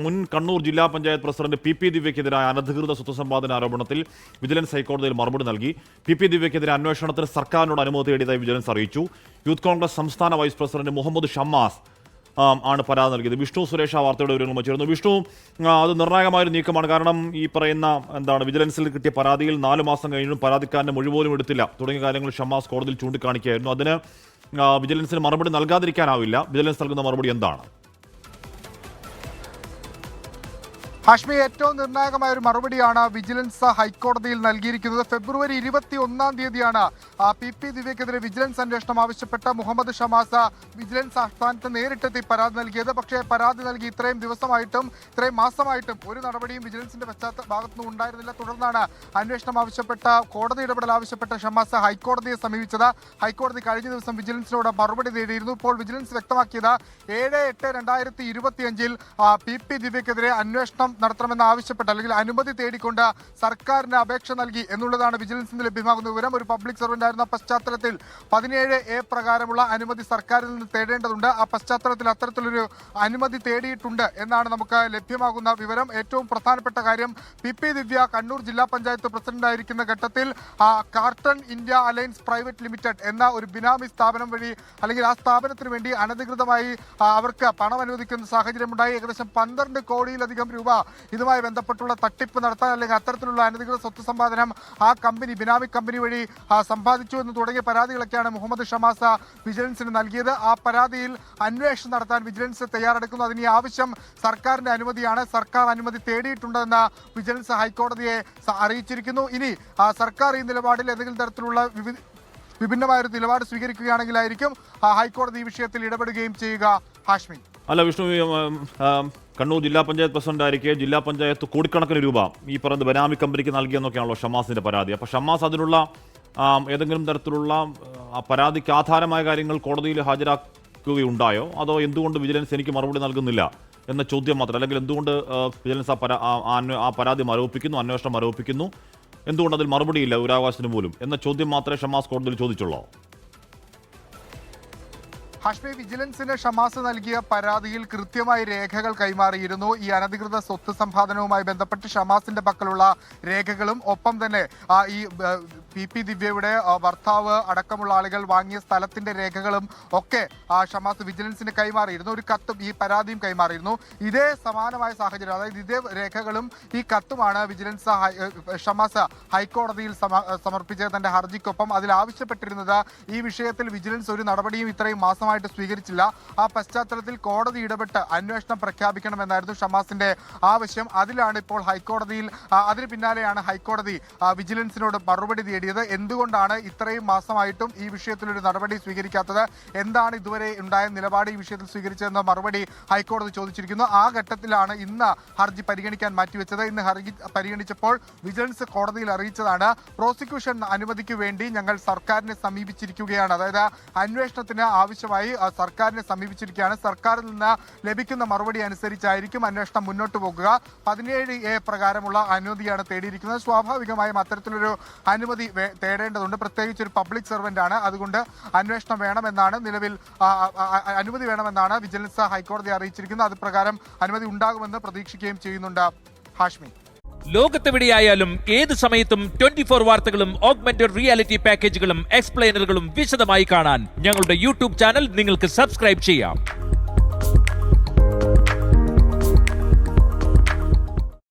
മുൻ കണ്ണൂർ ജില്ലാ panchayat president P ദിവ്യക്കെതിരായ അനധികൃത സ്വത്ത് സമ്പാദന ആരോപണത്തിൽ വിജിലൻസ് ഹൈക്കോടതിയിൽ മറുപടി നൽകി. പി ദിവ്യക്കെതിരെ അന്വേഷണത്തിന് സർക്കാരിനോട് അനുമതി തേടിയതായി വിജിലൻസ് അറിയിച്ചു. യൂത്ത് കോൺഗ്രസ് സംസ്ഥാന വൈസ് പ്രസിഡന്റ് മുഹമ്മദ് ഷമ്മാസ് ആണ് പരാതി നൽകിയത്. വിഷ്ണു സുരേഷ് ആ വാർത്തയുടെ വിവരങ്ങൾ വച്ചിരുന്നു. വിഷ്ണു, അത് നിർണായകമായൊരു നീക്കമാണ്. കാരണം ഈ പറയുന്ന വിജിലൻസിൽ കിട്ടിയ പരാതിയിൽ 4 മാസം കഴിഞ്ഞും പരാതിക്കാരന്റെ മൊഴി പോലും എടുത്തില്ല തുടങ്ങിയ കാര്യങ്ങൾ ഷമ്മാസ് കോടതിയിൽ ചൂണ്ടിക്കാണിക്കുകയായിരുന്നു. അതിന് വിജിലൻസിന് മറുപടി നൽകാതിരിക്കാനാവില്ല. വിജിലൻസ് നൽകുന്ന മറുപടി എന്താണ്? ഹാഷ്മി, ഏറ്റവും നിർണായകമായ ഒരു മറുപടിയാണ് വിജിലൻസ് ഹൈക്കോടതിയിൽ നൽകിയിരിക്കുന്നത്. ഫെബ്രുവരി 21-ാം തീയതിയാണ് പി ദിവ്യക്കെതിരെ വിജിലൻസ് അന്വേഷണം ആവശ്യപ്പെട്ട മുഹമ്മദ് ഷമാസ് വിജിലൻസ് ആസ്ഥാനത്ത് നേരിട്ടെത്തി പരാതി നൽകിയത്. പക്ഷേ പരാതി നൽകി ഇത്രയും ദിവസമായിട്ടും ഇത്രയും മാസമായിട്ടും ഒരു നടപടിയും വിജിലൻസിന്റെ ഭാഗത്തുനിന്നും ഉണ്ടായിരുന്നില്ല. തുടർന്നാണ് അന്വേഷണം ആവശ്യപ്പെട്ട കോടതി ഇടപെടൽ ആവശ്യപ്പെട്ട ഷമാസ് ഹൈക്കോടതിയെ സമീപിച്ചത്. ഹൈക്കോടതി കഴിഞ്ഞ ദിവസം വിജിലൻസിനോട് മറുപടി തേടിയിരുന്നു. ഇപ്പോൾ വിജിലൻസ് വ്യക്തമാക്കിയത് 7/8/2025 പി ദിവ്യക്കെതിരെ അന്വേഷണം നടത്തണമെന്ന് ആവശ്യപ്പെട്ട അല്ലെങ്കിൽ അനുമതി തേടിക്കൊണ്ട് സർക്കാരിന് അപേക്ഷ നൽകി എന്നുള്ളതാണ് വിജിലൻസിന് ലഭ്യമാകുന്ന വിവരം. ഒരു പബ്ലിക് സർവന്റ് ആയിരുന്ന പശ്ചാത്തലത്തിൽ 17A പ്രകാരമുള്ള അനുമതി സർക്കാരിൽ നിന്ന് തേടേണ്ടതുണ്ട്. ആ പശ്ചാത്തലത്തിൽ അത്തരത്തിലൊരു അനുമതി തേടിയിട്ടുണ്ട് എന്നാണ് നമുക്ക് ലഭ്യമാകുന്ന വിവരം. ഏറ്റവും പ്രധാനപ്പെട്ട കാര്യം, പി ദിവ്യ കണ്ണൂർ ജില്ലാ പഞ്ചായത്ത് പ്രസിഡന്റായിരിക്കുന്ന ഘട്ടത്തിൽ carton India alliance private limited എന്ന ഒരു ബിനാമി സ്ഥാപനം വഴി അല്ലെങ്കിൽ ആ സ്ഥാപനത്തിന് വേണ്ടി അനധികൃതമായി അവർക്ക് പണം അനുവദിക്കുന്ന സാഹചര്യമുണ്ടായി. ഏകദേശം 12 കോടിയിലധികം രൂപ ഇതുമായി ബന്ധപ്പെട്ടുള്ള തട്ടിപ്പ് നടത്താൻ അല്ലെങ്കിൽ അത്തരത്തിലുള്ള അനധികൃത സ്വത്ത് സമ്പാദനം ആ കമ്പനി ബിനാമി കമ്പനി വഴി സമ്പാദിച്ചു എന്ന് തുടങ്ങിയ പരാതികളൊക്കെയാണ് മുഹമ്മദ് ഷമാസ് വിജിലൻസിന് നൽകിയത്. ആ പരാതിയിൽ അന്വേഷണം നടത്താൻ വിജിലൻസ് തയ്യാറെടുക്കുന്നു. അതിന് ഈ ആവശ്യം സർക്കാരിന്റെ അനുമതിയാണ്. സർക്കാർ അനുമതി തേടിയിട്ടുണ്ടെന്ന് വിജിലൻസ് ഹൈക്കോടതിയെ അറിയിച്ചിരിക്കുന്നു. ഇനി സർക്കാർ ഈ നിലപാടിൽ ഏതെങ്കിലും തരത്തിലുള്ള വിഭിന്നമായൊരു നിലപാട് സ്വീകരിക്കുകയാണെങ്കിലായിരിക്കും ഹൈക്കോടതി ഈ വിഷയത്തിൽ ഇടപെടുകയും ചെയ്യുക. ഹാഷ്മി, അല്ല വിഷ്ണു, കണ്ണൂർ ജില്ലാ പഞ്ചായത്ത് പ്രസിഡന്റ് ആയിരിക്കെ ജില്ലാ പഞ്ചായത്ത് കോടിക്കണക്കിന് രൂപ ഈ പറയുന്ന ബനാമി കമ്പനിക്ക് നൽകിയെന്നൊക്കെയാണല്ലോ ഷമ്മാസിന്റെ പരാതി. അപ്പോൾ ഷമ്മാസ് അതിനുള്ള ഏതെങ്കിലും തരത്തിലുള്ള പരാതിക്ക് ആധാരമായ കാര്യങ്ങൾ കോടതിയിൽ ഹാജരാക്കുകയുണ്ടായോ? അതോ എന്തുകൊണ്ട് വിജിലൻസ് എനിക്ക് മറുപടി നൽകുന്നില്ല എന്ന ചോദ്യം മാത്രം, അല്ലെങ്കിൽ എന്തുകൊണ്ട് വിജിലൻസ് ആ പരാതി മരവിപ്പിക്കുന്നു, അന്വേഷണം മരവിപ്പിക്കുന്നു, എന്തുകൊണ്ട് അതിൽ മറുപടിയില്ല വിവരാവകാശത്തിന് പോലും എന്ന ചോദ്യം മാത്രമേ ഷമ്മാസ് കോടതിയിൽ ചോദിച്ചുള്ളൂ? ഹാഷ്മി, വിജിലൻസിന് ഷമാസ് നൽകിയ പരാതിയിൽ കൃത്യമായി രേഖകൾ കൈമാറിയിരുന്നു. ഈ അനധികൃത സ്വത്ത് സമ്പാദനവുമായി ബന്ധപ്പെട്ട് ഷമാസിന്റെ പക്കലുള്ള രേഖകളും ഒപ്പം തന്നെ ഈ പി ദിവ്യയുടെ ഭർത്താവ് അടക്കമുള്ള ആളുകൾ വാങ്ങിയ സ്ഥലത്തിന്റെ രേഖകളും ഒക്കെ ഷമാസ് വിജിലൻസിന് കൈമാറിയിരുന്നു. ഒരു കത്തും ഈ പരാതിയും കൈമാറിയിരുന്നു. ഇതേ സമാനമായ സാഹചര്യം, അതായത് ഇതേ രേഖകളും ഈ കത്തുമാണ് വിജിലൻസ് ഷമാസ് ഹൈക്കോടതിയിൽ സമർപ്പിച്ച തന്റെ ഹർജിക്കൊപ്പം അതിൽ ആവശ്യപ്പെട്ടിരുന്നത്. ഈ വിഷയത്തിൽ വിജിലൻസ് ഒരു നടപടിയും ഇത്രയും മാസമായിട്ട് സ്വീകരിച്ചില്ല. ആ പശ്ചാത്തലത്തിൽ കോടതി ഇടപെട്ട് അന്വേഷണം പ്രഖ്യാപിക്കണമെന്നായിരുന്നു ഷമാസിന്റെ ആവശ്യം. അതിലാണ് ഇപ്പോൾ ഹൈക്കോടതിയിൽ അതിന് പിന്നാലെയാണ് ഹൈക്കോടതി വിജിലൻസിനോട് മറുപടി തേടിയത്. എന്തുകൊണ്ടാണ് ഇത്രയും മാസമായിട്ടും ഈ വിഷയത്തിലൊരു നടപടി സ്വീകരിക്കാത്തത്, എന്താണ് ഇതുവരെ ഉണ്ടായ നിലപാട് ഈ വിഷയത്തിൽ സ്വീകരിച്ചതെന്ന മറുപടി ഹൈക്കോടതി ചോദിച്ചിരിക്കുന്നു. ആ ഘട്ടത്തിലാണ് ഇന്ന് ഹർജി പരിഗണിക്കാൻ മാറ്റിവെച്ചത്. ഇന്ന് ഹർജി പരിഗണിച്ചപ്പോൾ വിജിലൻസ് കോടതിയിൽ അറിയിച്ചതാണ്, പ്രോസിക്യൂഷൻ അനുമതിക്ക് വേണ്ടി ഞങ്ങൾ സർക്കാരിനെ സമീപിച്ചിരിക്കുകയാണ്. അതായത് അന്വേഷണത്തിന് ആവശ്യമായി സർക്കാരിനെ സമീപിച്ചിരിക്കുകയാണ്. സർക്കാരിൽ നിന്ന് ലഭിക്കുന്ന മറുപടി അനുസരിച്ചായിരിക്കും അന്വേഷണം മുന്നോട്ട് പോകുക. 17A പ്രകാരമുള്ള അനുമതിയാണ് തേടിയിരിക്കുന്നത്. സ്വാഭാവികമായും അത്തരത്തിലൊരു അനുമതി തേടേണ്ടതുണ്ട്. പ്രത്യേകിച്ച് ഒരു പബ്ലിക് സർവന്റ് ആണ്. അതുകൊണ്ട് അന്വേഷണം വേണമെന്നാണ് നിലവിൽ അനുമതി വേണമെന്നാണ് വിജിലൻസ് ഹൈക്കോടതി അറിയിച്ചിരിക്കുന്നത്. അത് പ്രകാരം അനുമതി ഉണ്ടാകുമെന്ന് പ്രതീക്ഷിക്കുകയും ചെയ്യുന്നുണ്ട്. ഹാഷ്മി, ലോകത്തെവിടെയായാലും ഏത് സമയത്തും 24 വാർത്തകളും ഓഗ്മെന്റഡ് റിയാലിറ്റി പാക്കേജുകളും എക്സ്പ്ലെയിനറുകളും വിശദമായി കാണാൻ ഞങ്ങളുടെ യൂട്യൂബ് ചാനൽ നിങ്ങൾക്ക് സബ്സ്ക്രൈബ് ചെയ്യാം.